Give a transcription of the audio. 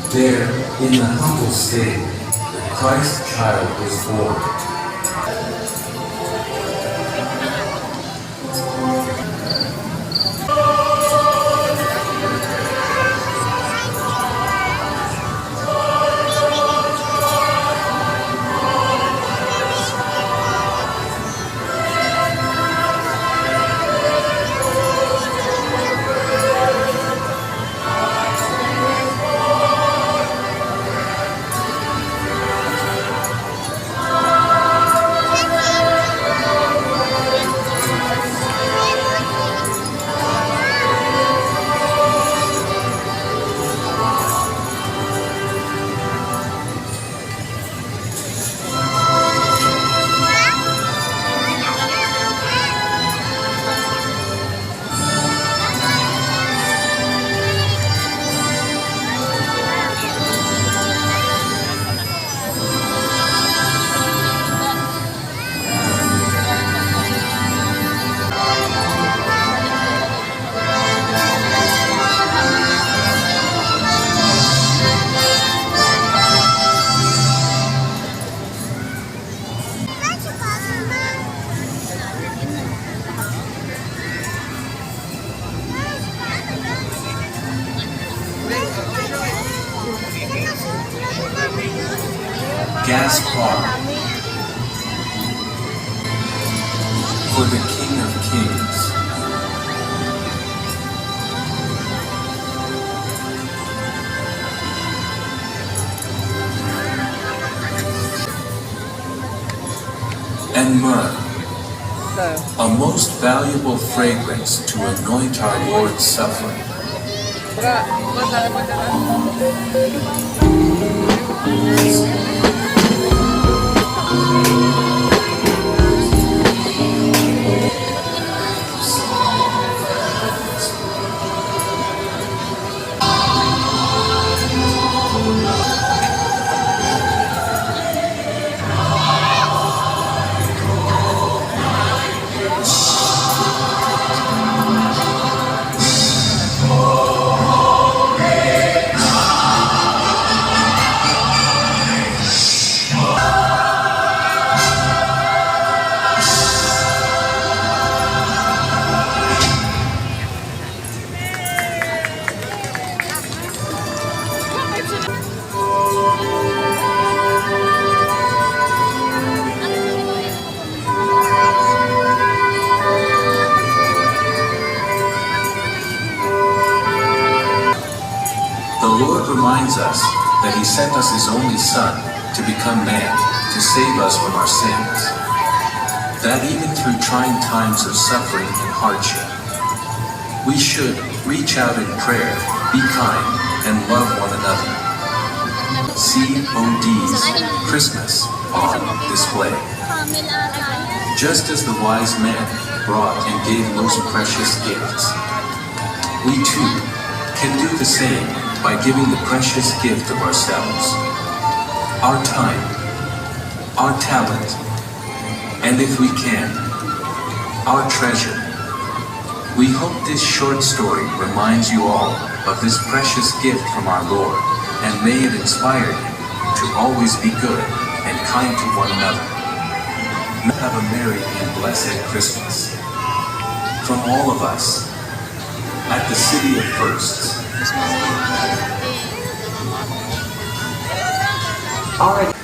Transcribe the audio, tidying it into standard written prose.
There, in the humble state, the Christ child was born. Gas car for the King of Kings. And myrrh, a most valuable fragrance to anoint our Lord's suffering. Lord reminds us that He sent us His only Son to become man, to save us from our sins. That even through trying times of suffering and hardship, we should reach out in prayer, be kind, and love one another. COD's Christmas on display. Just as the wise men brought and gave most precious gifts, we too can do the same by giving the precious gift of ourselves, our time, our talent, and if we can, our treasure. We hope this short story reminds you all of this precious gift from our Lord, and may it inspire you to always be good and kind to one another. Have a merry and blessed Christmas. From all of us at the City of Firsts. Alright.